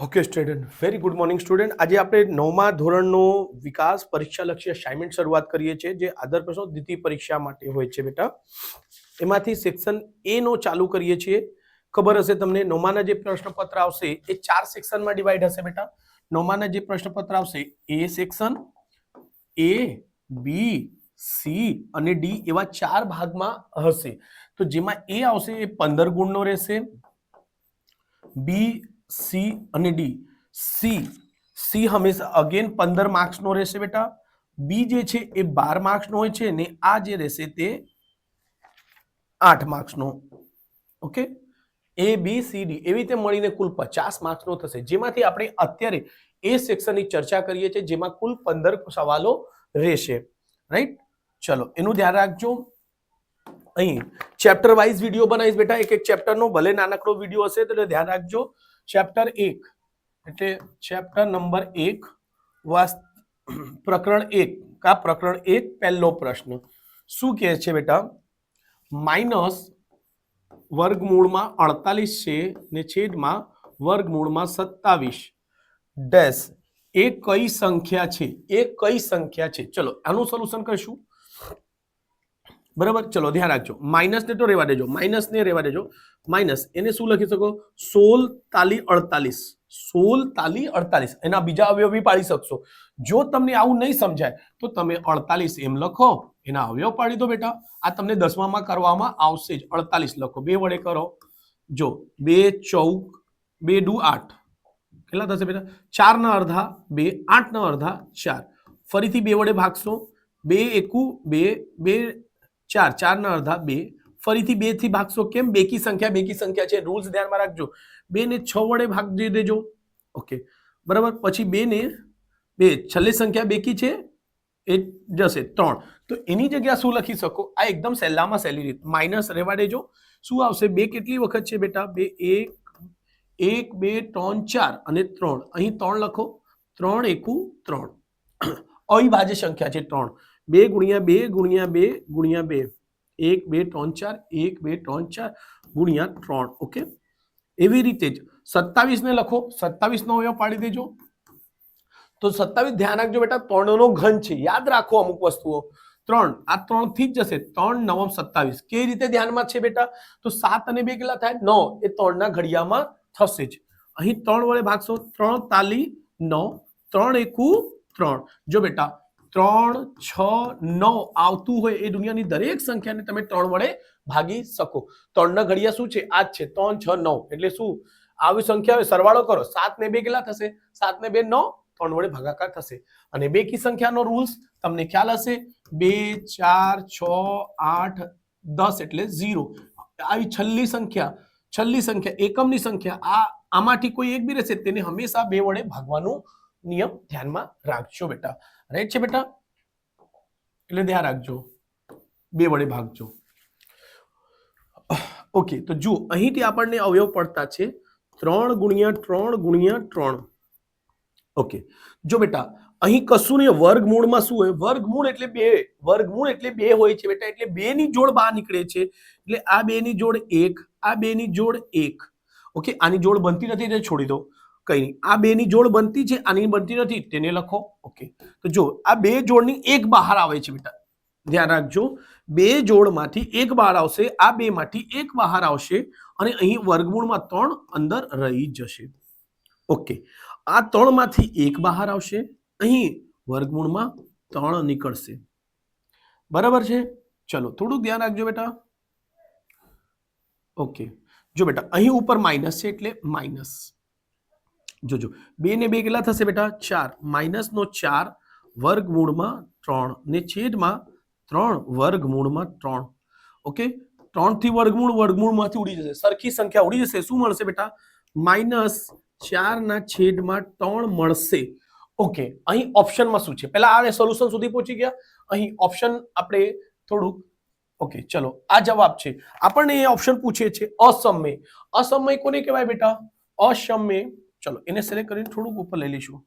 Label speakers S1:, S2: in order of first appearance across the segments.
S1: Okay student, very good morning student. આજે આપણે 9મા ધોરણનો વિકાસ પરીક્ષાલક્ષી અસાઇનમેન્ટ શરૂઆત કરીએ છીએ, જે આધાર પ્રશ્નો દ્વિતીય પરીક્ષા માટે હોય છે બેટા. એમાંથી સેક્શન એ નો ચાલુ કરીએ છીએ. ખબર હશે તમને, 9માના જે પ્રશ્નપત્ર આવશે એ 4 સેક્શનમાં ડિવાઈડ હશે બેટા. 9માના જે પ્રશ્નપત્ર આવશે એ સેક્શન, એ, બી, સી અને ડી એવા 4 ભાગમાં હશે. તો જેમાં એ આવશે એ 15 ગુણનો રહેશે. બી, સી અને ડી. સી હંમેશા અગેન 15 માર્ક્સનો રહેશે બેટા. બી જે છે એ 12 માર્ક્સનો હોય છે ને આ જે રહેશે તે 8 માર્ક્સનો. ઓકે, એ બી સી ડી એવી રીતે મળીને કુલ 50 માર્ક્સનો થશે, જેમાંથી આપણે અત્યારે એ સેક્શનની ચર્ચા કરીએ છીએ, જેમાં કુલ 15 સવાલો રહેશે. રાઈટ, ચલો એનું ધ્યાન રાખજો. અહીં ચેપ્ટર વાઇઝ વિડીયો બનાવીશ બેટા, એક એક ચેપ્ટરનો, ભલે નાનકડો વિડીયો હશે તો ધ્યાન રાખજો. ચેપ્ટર 1 એટલે ચેપ્ટર નંબર 1 પ્રકરણ 1. કા પ્રકરણ 1 પહેલો પ્રશ્ન શું કહે છે બેટા? માઇનસ વર્ગમૂળમાં 48 છે ને છેદમાં વર્ગમૂળમાં 27 ડેશ એ કઈ સંખ્યા છે? એ કઈ સંખ્યા છે? ચલો આનું સોલ્યુશન કરશું. બરાબર, ચલો ધ્યાન રાખજો. માઇનસ ને તો રહેવા દેજો, માઇનસ ને રહેવા દેજો. માઇનસ એને શું લખી શકો? 16 તાલી 48. 16 તાલી 48 એના બીજા અવયવ બી પાડી શકશો. જો તમને આવું નહીં સમજાય તો તમે 48 એમ લખો, એના અવયવ પાડી દો બેટા. આ તમને 10માં કરવામાં આવશે જ. 48 લખો, 2 વડે કરો. જો 2 ચૌક 2 દુ 8 કેટલા થશે બેટા? 4 ના અડધા 2, 8 ના અડધા 4. ફરીથી 2 વડે ભાગશો. 2 એકુ 2, 2 4, 4 ના અડધા 2. ફરીથી 2 થી ભાગશો. કેમ? બેકી સંખ્યા છે, રૂલ્સ ધ્યાનમાં રાખજો. 2 ને 6 વડે ભાગી દેજો. ઓકે બરાબર. પછી 2 ને 2 છેલ્લી સંખ્યા બેકી છે એ જશે 3. તો એની જગ્યા શું લખી શકો? આ એકદમ સહેલામાં સહેલી રીત. માઇનસ રહેવા દેજો. શું આવશે? 2 કેટલી વખત છે બેટા? 2 1 2 3 4 અને 3. અહીં 3 લખો. 3 એકુ 3. અવિભાજ્ય સંખ્યા છે 3. 2 ગુણ્યા 2 ગુણ્યા 2 ગુણ્યા 2. 1 2 3 4 1 2 3 4 ગુણ્યા 3. ઓકે, એવી રીતે જ 27 ને લખો. 27 નો અવયવ પાડી દેજો. તો 27 ધ્યાન રાખજો બેટા, 3 નો ઘન છે. યાદ રાખો અમુક વસ્તુઓ. 3 આ 3 થી જ જશે. 3 9 27 કેવી રીતે ધ્યાનમાં છે બેટા? તો 7 અને 2 કેટલા થાય? 9. એ 3 ના ઘડિયામાં થશે જ. અહીં 3 વડે ભાગશો. 3 તાલી 9, 3 એકુ 3. જો બેટા 3 6 9 આવતું હોય એ દુનિયાની દરેક સંખ્યાને તમે 3 વડે ભાગી શકો. 3 ના ઘડિયા શું છે? આ જ છે. 3 6 9 એટલે શું? આવી સંખ્યા સરવાળો કરો. 7 ને 2 કેટલા થશે? 7 ને 2 9. 3 વડે ભાગાકાર થશે. અને બેકી સંખ્યાનો રૂલ્સ તમને ખ્યાલ હશે. 2 4 6 8 10 એટલે 0. આવી છેલ્લી સંખ્યા એકમની સંખ્યા, આમાંથી કોઈ એક બી રહેશે તેને હંમેશા 2 વડે ભાગવાનું નિયમ ધ્યાનમાં રાખજો બેટા. રાઈટ છે બેટા? એટલે ધ્યાન રાખજો, 2 વડે ભાગજો. ઓકે, તો જુઓ અહીંથી આપણને અવયવ પડતા છે 3 ગુણ્યા 3 ગુણ્યા 3. ઓકે, જો બેટા અહીં કશું નહીં. વર્ગમૂળમાં શું હોય? વર્ગમૂળ એટલે 2. વર્ગમૂળ એટલે 2 હોય છે બેટા. એટલે 2 ની જોડ બહાર નીકળે છે. એટલે આ 2 ની જોડ 1, આ 2 ની જોડ 1. ઓકે, આની જોડ બનતી નથી તે છોડી દો, કઈ નહીં. આ 2 ની જોડ બનતી છે, આની બનતી નથી, તેને લખો. ઓકે, તો જો આ 2 જોડની 1 બહાર આવે છે બેટા. ધ્યાન રાખજો, 2 જોડમાંથી 1 બહાર આવશે. આ 2 માંથી 1 બહાર આવશે અને અહીં વર્ગમૂળમાં 3 અંદર રહી જશે. ઓકે, આ 3 માંથી 1 બહાર આવશે. અહીં વર્ગમૂળમાં 3 નીકળશે. બરાબર છે? ચલો થોડુંક ધ્યાન રાખજો બેટા. ઓકે, જો બેટા અહીં ઉપર માઇનસ છે એટલે માઇનસ. જોજો 2 ને 2 કેટલા થશે બેટા? 4. માઇનસ નો 4 વર્ગમૂળમાં 3 ને છેદમાં 3 વર્ગમૂળમાં 3. ઓકે, 3 થી વર્ગમૂળમાંથી ઉડી જશે. સરખી સંખ્યા ઉડી જશે. શું મળશે બેટા? -4 ના છેદમાં 3 મળશે. ઓકે, અહીં ઓપ્શનમાં શું છે? પહેલા આ સોલ્યુશન સુધી પહોંચી ગયા. અહીં ઓપ્શન આપણે થોડુંક. ઓકે ચલો, આ જવાબ છે. આપણને એ ઓપ્શન પૂછે છે અસમય. અસમય કોને કહેવાય બેટા? અસમય. ચલો એને સિલેક્ટ કરીને થોડુંક ઉપર લઈ લઈશું.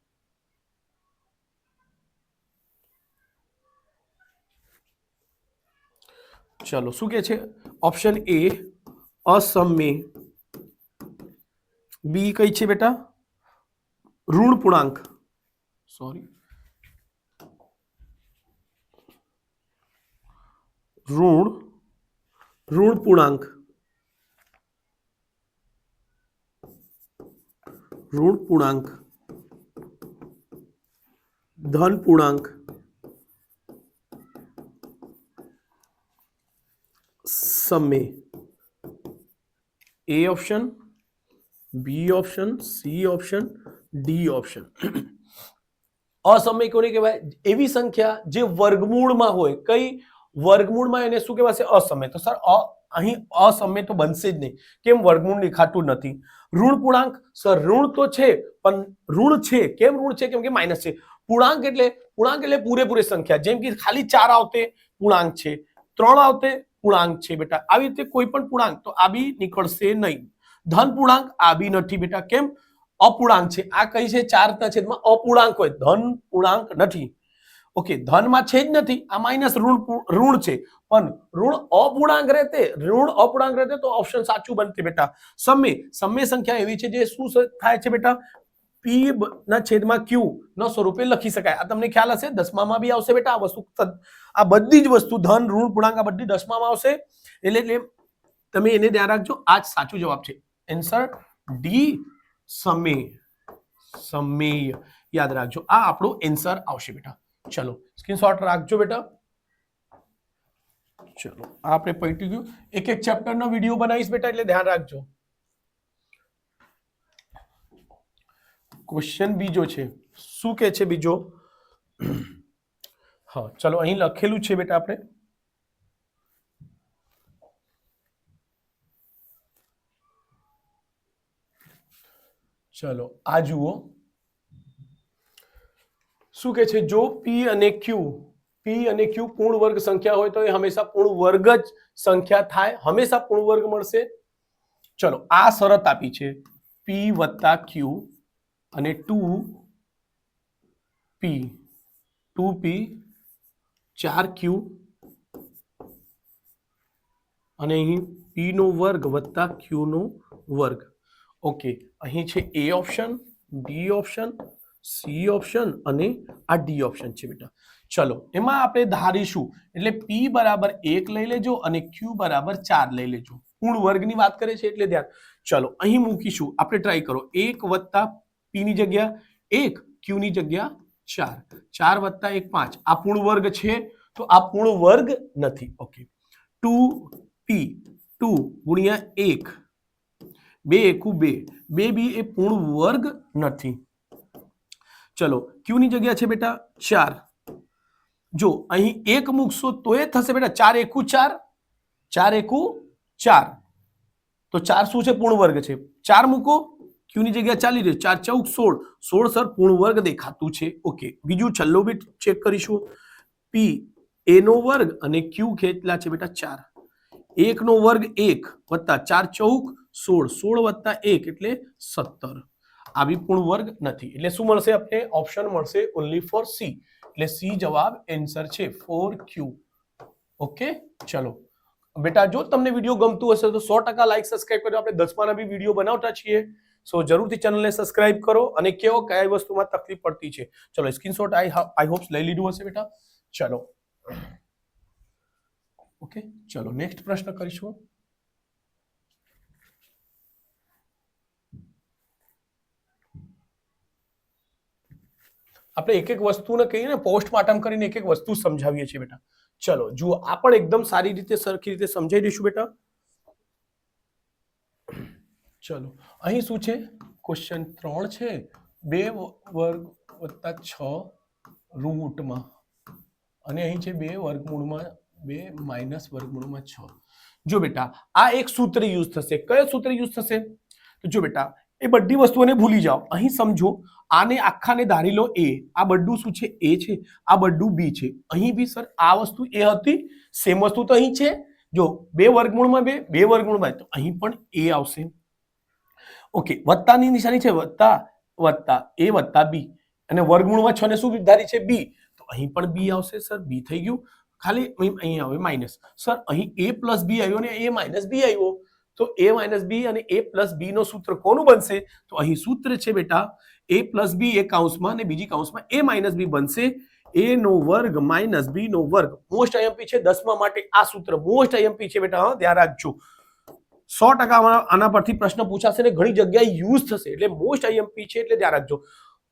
S1: ચલો શું કે છે? Option A અસમય. બી કઈ છે બેટા? ઋણ પૂર્ણાંક સોરી ઋણ પૂર્ણાંક ઋણ પૂર્ણાંક ધન પૂર્ણાંક સમય A option B option C option D option असमय કોને કહેવાય એવી સંખ્યા જે વર્ગમૂળમાં હોય કઈ વર્ગમૂળમાં એને શું કહેવાશે અસમય તો સર અહીં અસમય તો બનશે જ નહીં કેમ વર્ગમૂળ દેખાતું નથી ઋણ પૂર્ણાંક સર ઋણ તો છે પણ ઋણ છે કેમ ઋણ છે કેમ કે માઇનસ છે પૂર્ણાંક એટલે પૂરેપૂરી સંખ્યા જેમ કે ખાલી 4 આવતે પૂર્ણાંક છે 3 આવતે પૂર્ણાંક છે બેટા આવી રીતે કોઈ પણ પૂર્ણાંક તો આ બી નીકળશે નહીં ધન પૂર્ણાંક આ બી નથી બેટા કેમ અપૂર્ણાંક છે આ કઈ છે 4 ના છેદમાં અપૂર્ણાંક હોય ધન પૂર્ણાંક નથી ઓકે ધનમાં છે જ નથી આ માઈનસ ઋણ છે પણ ઋણ અપૂર્ણાંક રહેતે તો ઓપ્શન સાચું બનતે બેટા સમય સંખ્યા એવી છે જે શું થાય છે બેટા p ના છેદમાં q નો સ્વરૂપે લખી શકાય આ તમને ખ્યાલ હશે દસમામાં બી આવશે બેટા આ વસ્તુ આ બધી જ વસ્તુ ધન ઋણ પૂર્ણાંક આ બધી દસમામાં આવશે એટલે તમે એને ધ્યાન રાખજો આ જ સાચું જવાબ છે આન્સર ડી સમય યાદ રાખજો આ આપણો આન્સર આવશે બેટા ચલો સ્ક્રીનશોટ રાખજો બેટા ચલો આપણે પૈટી ગયું એક ચેપ્ટર નો વિડિયો બનાવીશ બેટા એટલે ધ્યાન રાખજો ક્વેશ્ચન બીજો છે શું કે છે બીજો હા ચલો અહીં લખેલું છે બેટા આપણે ચલો આ જુઓ શું કે છે જો p અને q પૂર્ણ વર્ગ સંખ્યા હોય તો એ હંમેશા પૂર્ણ વર્ગ જ સંખ્યા થાય હંમેશા પૂર્ણ વર્ગ મળશે ચલો આ શરત આપી છે p + q અને 2p 4q અને અહીં p નો વર્ગ વત્તા q નો વર્ગ ઓકે અહીં છે a option b option C option અને આ ડી ઓપ્શન છે બેટા ચલો એમાં આપણે ધારીશું એટલે p બરાબર 1 લઈ લેજો અને q બરાબર 4 લઈ લેજો પૂર્ણ વર્ગની વાત કરે છે એટલે ધ્યાન ચલો અહીં મૂકીશું આપણે ટ્રાય કરો 1 વત્તા p ની જગ્યા 1 q ની જગ્યા 4 4 વત્તા 1 5 આ પૂર્ણ વર્ગ છે તો આ પૂર્ણ વર્ગ નથી ઓકે 2p 2 ગુણ્યા 1 2 એકુ 2 2 બી એ પૂર્ણ વર્ગ નથી ચલો q ની જગ્યા છે બેટા 4 જો અહીં 1 મૂકશો તો એ થશે બેટા 4 એકુ 4 4 એકુ 4 તો 4 શું છે પૂર્ણ વર્ગ છે 4 મૂકો q ની જગ્યા ચાલી રહી 4 14 16 સર પૂર્ણ વર્ગ દેખાતું છે ઓકે બીજું છેલ્લો બીટ ચેક કરીશું p a નો વર્ગ અને q કેટલા છે બેટા 4 1 નો વર્ગ 1 વત્તા 4 14 16 વત્તા 1 એટલે 17 આ બી પૂર્ણ વર્ગ નથી એટલે શું મળશે આપણે ઓપ્શન મળશે ઓન્લી ફોર સી એટલે સી જવાબ આન્સર છે 4q ઓકે ચલો બેટા જો તમને વિડિયો ગમતું હશે તો 100% લાઈક સબસ્ક્રાઇબ કરજો આપણે 10માના બી વિડિયો બનાવતા છીએ સો જરૂરથી ચેનલને સબસ્ક્રાઇબ કરો અને કેવો કઈ વસ્તુમાં તકલીફ પડતી છે ચલો સ્ક્રીનશોટ આઈ હોપ્સ લઈ લીધું હશે બેટા ચલો ઓકે ચલો નેક્સ્ટ પ્રશ્ન કરીશું આપણે એક વસ્તુને કહીને પોસ્ટમોર્ટમ કરીને એક વસ્તુ સમજાવીએ છીએ બેટા ચલો જુઓ આ પણ એકદમ સારી રીતે સરખી રીતે સમજાવી દઈશું બેટા ચલો અહીં શું છે ક્વેશ્ચન 3 છે 2 વર્ગ વત્તા 6 રૂટમાં અને અહીં છે 2 વર્ગમૂળમાં 2 માઇનસ વર્ગમૂળમાં 6 જો બેટા આ એક સૂત્ર યુઝ થશે કયો સૂત્ર યુઝ થશે તો જો બેટા એ બધી વસ્તુઓને ભૂલી જાઓ અહીં સમજો આને આખાને ધારી લો a આ બધું શું છે a છે આ બધું b છે અહીં બી સર આ વસ્તુ a હતી સેમ વસ્તુ તો અહીં છે જો 2 વર્ગમૂળમાં 2 2 વર્ગમૂળમાં તો અહીં પણ a આવશે ઓકે વત્તાની નિશાની છે વત્તા વત્તા a વત્તા b અને વર્ગમૂળમાં 6 ને શું ધારી છે b તો અહીં પણ b આવશે સર b થઈ ગયું ખાલી અહીં આવે માઈનસ સર અહીં a + b આવ્યો ને a - b આવ્યો તો a - b અને a + b નો સૂત્ર કોનું બનશે તો અહીં સૂત્ર છે બેટા એ પ્લસ બી એક કાઉન્સમાં અને બીજી કાઉન્સમાં એ માઇનસ બી બનશે a નો વર્ગ માઇનસ b નો વર્ગ. મોસ્ટ આઈએમપી છે 10મા માટે આ સૂત્ર મોસ્ટ આઈએમપી છે બેટા, હા ધ્યાન રાખજો. 100% આના પરથી પ્રશ્ન પૂછાશે ને ઘણી જગ્યાએ યુઝ થશે, એટલે મોસ્ટ આઈએમપી છે એટલે ધ્યાન રાખજો.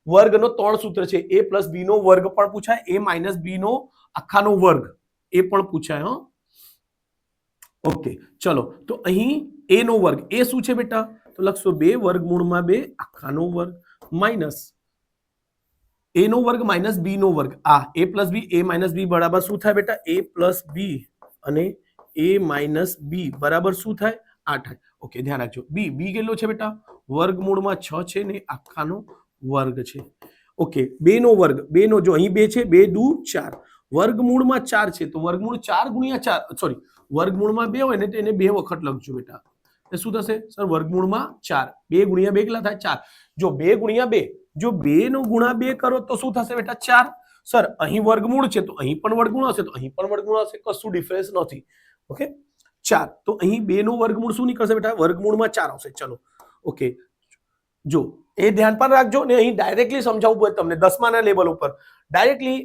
S1: વર્ગનો 3 સૂત્ર છે, a પ્લસ બી નો વર્ગ પણ પૂછાય, a માઇનસ બી નો આખાનો વર્ગ એ પણ પૂછાય. હા ઓકે ચલો, તો અહીં a નો વર્ગ, એ શું છે બેટા, તો લખશો 2 વર્ગમૂળમાં 2 આખાનો વર્ગ માઇનસ a નો વર્ગ માઇનસ b નો વર્ગ. આ a plus B a minus B બરાબર શું થાય બેટા, a પ્લસ બી અને a માઇનસ બી બરાબર શું થાય, 8. ઓકે ધ્યાન રાખજો. બી કેટલો છે બેટા, વર્ગમૂળમાં 6 છે ને આખાનો વર્ગ છે. ઓકે 2 નો વર્ગ, 2 નો જો અહીં 2 છે, 2 દુ 4, વર્ગમૂળમાં 4 છે તો વર્ગમૂળ 4 ગુણ્યા 4, સોરી વર્ગમૂળમાં 2 હોય ને તો એને 2 વખત લખજો બેટા. એ શું થશે સર, વર્ગમૂળમાં 4, 2 ગુણ્યા 2 કેટલા થાય 4. જો 2 ગુણ્યા 2, જો 2 નો ગુણા 2 કરો તો શું થશે બેટા 4. સર અહીં વર્ગમૂળ છે તો અહીં પણ વર્ગમૂળ હશે, તો અહીં પણ વર્ગમૂળ હશે, કશું ડિફરન્સ નથી. ઓકે 4, તો અહીં 2 નો વર્ગમૂળ શું નીકળશે બેટા, વર્ગમૂળમાં 4 આવશે. ચલો ઓકે, જો એ ધ્યાન પર રાખજો ને, અહીં ડાયરેક્ટલી સમજાવવું પડે તમને 10મા ના લેવલ ઉપર. ડાયરેક્ટલી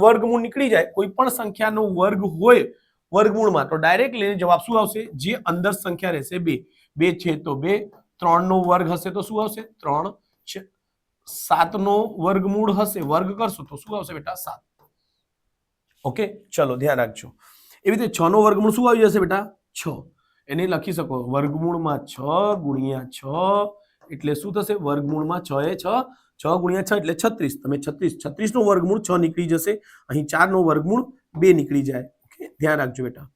S1: વર્ગમૂળ નીકળી જાય, કોઈ પણ સંખ્યાનો વર્ગ હોય વર્ગમૂળમાં તો ડાયરેક્ટલી જવાબ શું આવશે, જે અંદર સંખ્યા રહેશે 2, 2 છે તો 2, 3 નો વર્ગ હશે તો શું આવશે 3 છે, 7 નો વર્ગમૂળ હશે, વર્ગ કરશો તો શું આવશે બેટા 7. ઓકે ચલો ધ્યાન રાખજો. એવી રીતે 6 નો વર્ગમૂળ શું આવી જશે બેટા 6, એને લખી શકો વર્ગમૂળમાં 6 ગુણ્યા 6 એટલે શું થશે, વર્ગમૂળમાં 6 એ 6, 6 ગુણ્યા 6 એટલે 36. તમે 36 નો વર્ગમૂળ 6 નીકળી જશે, અહીં 4 નો વર્ગમૂળ 2 નીકળી જાય. ઓકે ધ્યાન રાખજો બેટા,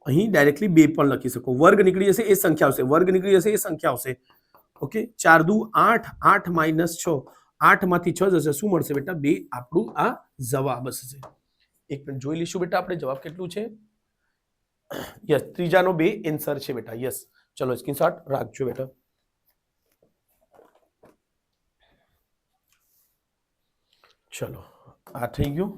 S1: અહીં ડાયરેક્ટલી 2 પણ લખી શકો, વર્ગ નીકળી જશે એ સંખ્યા આવશે, વર્ગ નીકળી જશે એ સંખ્યા આવશે. ઓકે 4 દુ 8, 8 માઇનસ 6, 8 માંથી 6 જશે, શું મળશે બેટા 2, આપણું આ જવાબ હશે. એક મિનિટ જોઈ લઈશું બેટા આપણે જવાબ કેટલું છે. યસ, ત્રીજાનો 2 આન્સર છે બેટા. યસ ચલો સ્ક્રીનશોટ રાખજો બેટા. ચલો આ થઈ ગયું.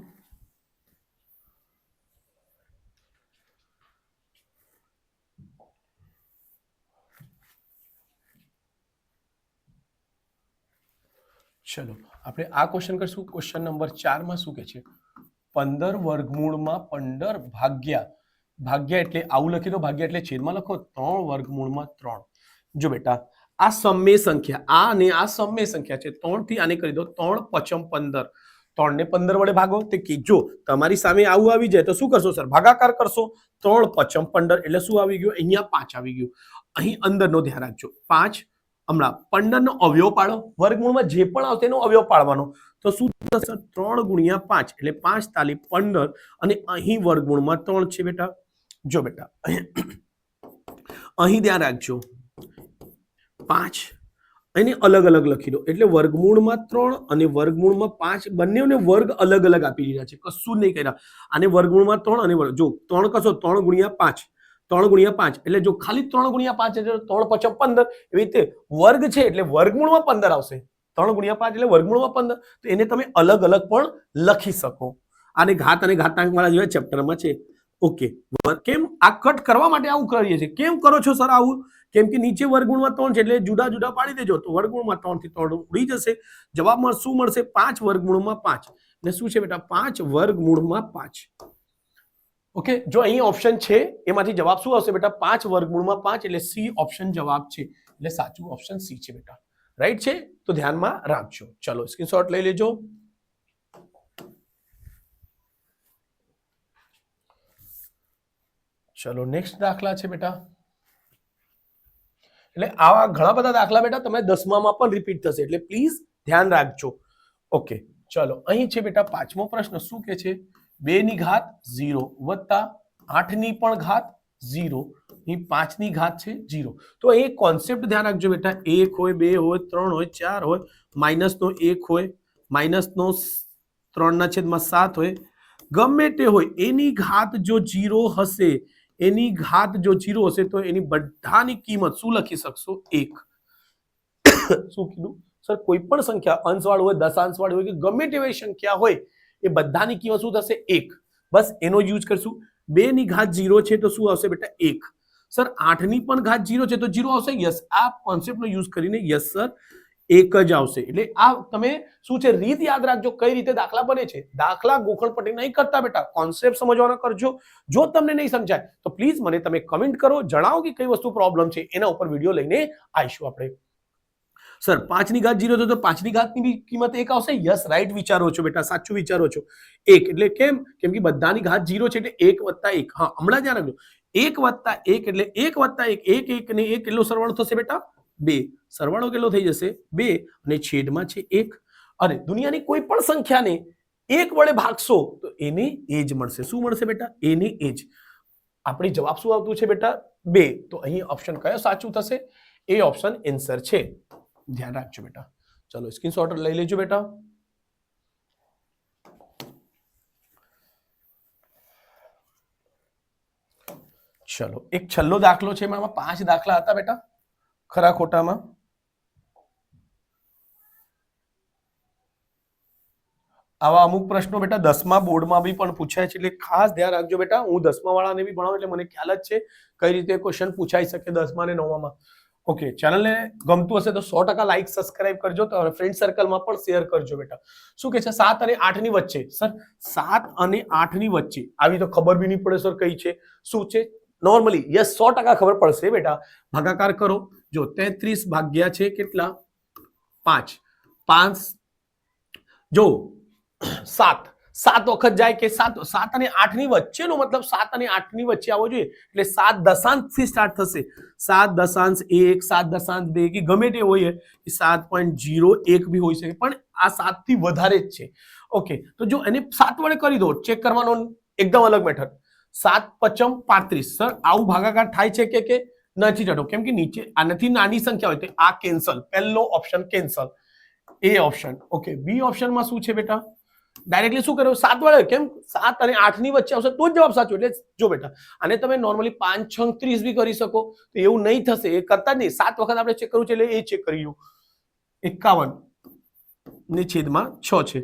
S1: ચલો આપણે આ ક્વેશ્ચન કરશું. ક્વેશ્ચન નંબર 4 માં શું કહે છે, 15 વર્ગમૂળમાં 15 ભાગ્યા, ભાગ્યા એટલે આવું લખી દો, ભાગ્યા એટલે છેદમાં લખો 3 વર્ગમૂળમાં 3. જો બેટા આ સમય સંખ્યા, આ અને આ સમય સંખ્યા છે, 3 થી આને કરી દો 3 પચમ 15, 3 ને 15 વડે ભાગો. તે કે જો તમારી સામે આવું આવી જાય તો શું કરશો સર, ભાગાકાર કરશો. 3 પચમ 15 એટલે શું આવી ગયું, અહીંયા 5 આવી ગયું. અહીં અંદરનો ધ્યાન રાખજો, 5 હમણાં 15 નો અવયવ પાડો, વર્ગમૂળમાં જે પણ આવશે એનો અવયવ પાડવાનો, તો શું થશે 3 ગુણ્યા 5 એટલે 5 તાલી 15 અને અહીં વર્ગમૂળમાં 3 છે બેટા. જો બેટા અહીં ધ્યાન રાખજો, 5 એને અલગ અલગ લખી દો, એટલે વર્ગમૂળમાં 3 અને વર્ગમૂળમાં 5 બંનેને વર્ગ અલગ અલગ આપી દીધા છે, કશું નહીં કર્યા. આને વર્ગમૂળમાં 3 અને જો 3 કશો 3 ગુણ્યા 5, 3 ગુણ્યા 5 એટલે જો ખાલી 3 ગુણ્યા 5 એટલે 3 પચમ 15, એવી રીતે વર્ગ છે એટલે વર્ગમૂળમાં 15 આવશે. 3 ગુણ્યા 5 એટલે વર્ગમૂળમાં 15, તો એને તમે અલગ અલગ પણ લખી શકો. આને ઘાત અને ઘાતાંક વાળા જેવા ચેપ્ટરમાં છે. ઓકે કેમ આ કટ કરવા માટે આવું કરીએ છીએ, કેમ કરો છો સર આવું, કેમ કે નીચે વર્ગમૂળમાં 3 છે એટલે જુદા જુદા પાડી દેજો, તો વર્ગમૂળમાં 3 થી 3 ઉડી જશે. જવાબમાં શું મળશે, 5 વર્ગમૂળમાં 5 એટલે શું છે બેટા 5 વર્ગમૂળમાં 5. ઓકે જો અહીં ઓપ્શન છે એમાંથી જવાબ શું આવશે બેટા, 5 વર્ગમૂળમાં 5 એટલે સી ઓપ્શન જવાબ છે, એટલે સાચું ઓપ્શન સી છે બેટા. રાઈટ છે, તો ધ્યાનમાં રાખજો. ચલો સ્ક્રીનશોટ લઈ લેજો. ચલો નેક્સ્ટ દાખલા છે બેટા, એટલે આવા ઘણા બધા દાખલા બેટા તમે 10મા પણ રિપીટ થશે, એટલે પ્લીઝ ધ્યાન રાખજો. ઓકે ચલો અહીં છે બેટા 5મો પ્રશ્ન, શું કે છે, 2 ની ઘાત 0 વત્તા 8 ની પણ ઘાત 0, અહીં 5 ની ઘાત છે 0. તો અહીં કોન્સેપ્ટ ધ્યાન રાખજો બેટા, 1 હોય 2 હોય 3 હોય 4 હોય, માઇનસ નો 1 હોય, માઇનસ નો 3/7 હોય, ગમે તે હોય, એની ઘાત જો 0 હશે, એની ઘાત જો 0 હશે તો એની બધાની કિંમત શું લખી શકશો 1. શું કીધું સર, કોઈ પણ સંખ્યા અંશવાળું હોય, દશાંશવાળું હોય કે ગમે તેવી સંખ્યા હોય, એ બધાની કિંમત શું થશે 1. બસ એનો યુઝ કરશું. 2 ની ઘાત 0 છે તો શું આવશે બેટા 1. સર 8 ની પણ ઘાત 0 છે તો 0 આવશે. યસ, આ કોન્સેપ્ટનો યુઝ કરીને યસ સર એક જ આવશે. એટલે આ તમે શું છે રીત યાદ રાખજો કઈ રીતે દાખલા બને છે. દાખલા ગોખણ પટ્ટી નહીં કરતા બેટા, કોન્સેપ્ટ સમજવાનો કરજો. જો તમને નહીં સમજાય તો પ્લીઝ મને તમે કમેન્ટ કરો, જણાવો કે કઈ વસ્તુ પ્રોબ્લેમ છે, એના ઉપર વિડીયો લઈને આવીશું આપણે. સર 5 ની ઘાત 0 તો 5 ની ઘાતની બી કિંમત 1 આવશે. યસ, રાઈટ વિચારો છો બેટા, સાચું વિચારો છો. 1 એટલે કેમ કે બધાની ઘાત 0 છે એટલે 1 + 1. હા, હમણાં ધ્યાન રાખજો. 1 + 1 એટલે 1 + 1, 1 1 ને 1 કેટલો સરવાળો થશે બેટા? 2. સરવાળો કેટલો થઈ જશે? 2 અને છેદમાં છે 1. અને દુનિયાની કોઈ પણ સંખ્યાને 1 વડે ભાગશો તો એને એ જ મળશે. શું મળશે બેટા? એને એ જ. આપણી જવાબ શું આવતું છે બેટા? 2. તો અહીં ઓપ્શન કયો સાચું થશે? એ ઓપ્શન આન્સર છે. ધ્યાન રાખજો બેટા. ચલો સ્ક્રીનશોટ લઈ લેજો બેટા. ચલો એક છેલ્લો દાખલો છે, એમાં 5 દાખલા હતા બેટા, ખરા ખોટામાં. આવા અમુક પ્રશ્નો બેટા 10મા બોર્ડમાં બી પણ પૂછાય છે, એટલે ખાસ ધ્યાન રાખજો બેટા. હું 10મા વાળાને બી ભણાવું એટલે મને ખ્યાલ જ છે કઈ રીતે ક્વેશ્ચન પૂછાઈ શકે 10મા અને 9મા. ઓકે, ચેનલને ગમતું હશે તો 100% લાઈક સબસ્ક્રાઇબ કરજો, તો ફ્રેન્ડ સર્કલમાં પણ શેર કરજો બેટા. શું કે છે 7 અને 8 ની વચ્ચે? સર 7 અને 8 ની વચ્ચે આવી તો ખબર બી નહીં પડે સર કઈ છે શું છે. નોર્મલી યસ 100% ખબર પડશે બેટા. ભાગાકાર કરો. જો 33 ભાગ્યા છે કેટલા? 5. 5 જો 7 વખત જાય કે 7 અને 8 ની વચ્ચેનો મતલબ 7 અને 8 ની વચ્ચે આવવો જોઈએ, એટલે 7 દશાંશ થી સ્ટાર્ટ થશે. 7.1, 7.2 કે ગમે તે હોય, 7.01 બી હોઈ શકે, પણ આ 7 થી વધારે જ છે. ઓકે, તો જો એને 7 વડે કરી દો, ચેક કરવાનો એકદમ અલગ મેથડ. 7 × 5 = 35. સર આવું ભાગાકાર થાય છે કે નથી થતો? કેમ કે નીચે આનાથી નાની સંખ્યા હોય તો આ કેન્સલ. પહેલો ઓપ્શન કેન્સલ, એ ઓપ્શન. ઓકે, બી ઓપ્શનમાં શું છે બેટા? ડાયરેક્ટલી શું કર્યું? 7 વડે. કેમ? 7 અને 8 ની વચ્ચે આવશે તો જ જવાબ સાચો. એટલે જો બેટા, આને તમે નોર્મલી 5 × 6 = 30 બી કરી શકો, તો એવું નહીં થશે. એ કરતા જ નહીં. 7 વખત આપણે ચેક કરવું છે એટલે એ ચેક કર્યું. 51 ને છેદમાં 6 છે,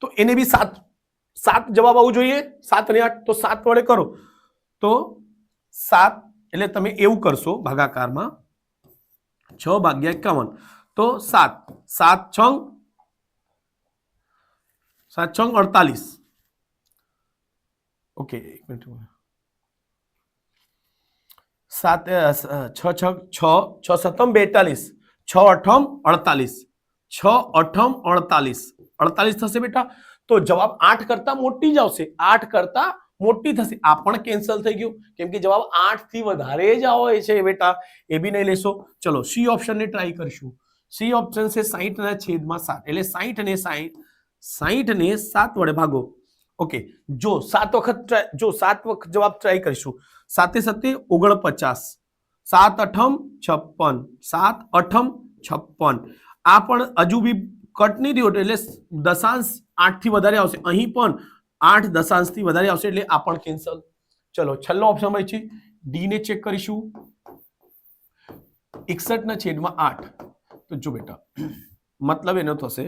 S1: તો એને બી 7 જવાબ આવવું જોઈએ. 7 અને 8 તો 7 વડે કરો તો 7, એટલે તમે એવું કરશો ભાગાકારમાં 6 / 51 તો 7. 7 × 48. ઓકે, એક મિનિટ. 7 6 6 6 6 7 42, 6 8 48, 6 8 48, 48 થશે બેટા. તો જવાબ 8 કરતા મોટી જ આવશે. 8 કરતા મોટી થશે. આ પણ કેન્સલ થઈ ગયું, કેમ કે જવાબ 8 થી વધારે જ આવે છે બેટા. એ બી નહીં લેશો. ચલો સી ઓપ્શન ને ટ્રાય કરશું. સી ઓપ્શન છે 60 ના છેદમાં 7, એટલે 60 ને 7 વડે ભાગો. ઓકે, જો 7 વખત જવાબ ટ્રાય કરીશું. 7 × 7 = 49, 7 × 8 = 56, 7 × 8 = 56. આ પણ હજુ બી કટ નહીં થયો, એટલે દશાંશ 8 થી વધારે આવશે. અહીં પણ 8 દશાંશ થી વધારે આવશે, એટલે આ પણ કેન્સલ. ચલો છેલ્લો ઓપ્શન ભાઈ છે ડી ને ચેક કરીશું. 61 ના છેદમાં 8. તો જો બેટા, મતલબ એનો થશે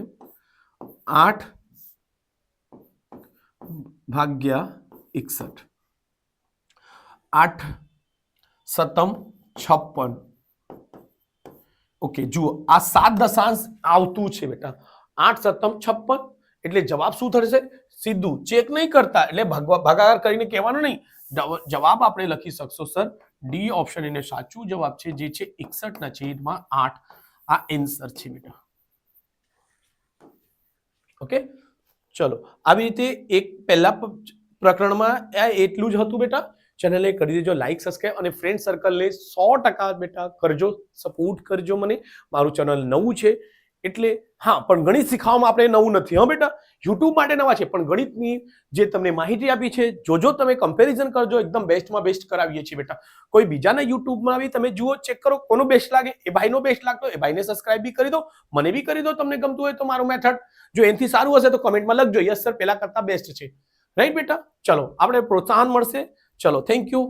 S1: 8 ભાગ્યા 61. 8 સતમ 56. ઓકે, જુઓ આ 7 દશાંશ આવતું છે બેટા. 8 સતમ 56, એટલે જવાબ શું થશે? સીધું ચેક નહીં કરતા, એટલે ભાગાકાર કરીને કહેવાનું નહીં, જવાબ આપણે લખી શકશો સર ડી ઓપ્શન એને સાચું જવાબ છે, જે છે 61 ના છેદમાં 8. આ આન્સર છે બેટા. ઓકે, ચલો આવી રીતે એક પહેલા પ્રકરણમાં એટલું જ હતું બેટા. ચેનલને કરી દેજો લાઈક, સબસ્ક્રાઇબ, અને ફ્રેન્ડ સર્કલને 100% બેટા કરજો, સપોર્ટ કરજો મને. મારું ચેનલ નવું છે એટલે હા, પણ ગણિત શીખવામાં આપણે નવું નથી હા બેટા. યુટ્યુબ માટે નવા છે, પણ ગણિતની જે તમને માહિતી આપી છે, જોજો તમે કમ્પેરિઝન કરજો, એકદમ બેસ્ટમાં બેસ્ટ કરાવીએ છીએ બેટા. કોઈ બીજાના યુટ્યુબમાં આવી તમે જુઓ, ચેક કરો કોનો બેસ્ટ લાગે, એ ભાઈનો બેસ્ટ લાગતો એ ભાઈને સબસ્ક્રાઇબ બી કરી દો, મને બી કરી દો. તમને ગમતું હોય તો મારું મેથડ જો એનાથી સારું હશે તો કમેન્ટમાં લખજો યસ સર પેલા કરતા બેસ્ટ છે. રાઈટ બેટા? ચલો આપણે પ્રોત્સાહન મળશે. ચલો, થેન્ક યુ.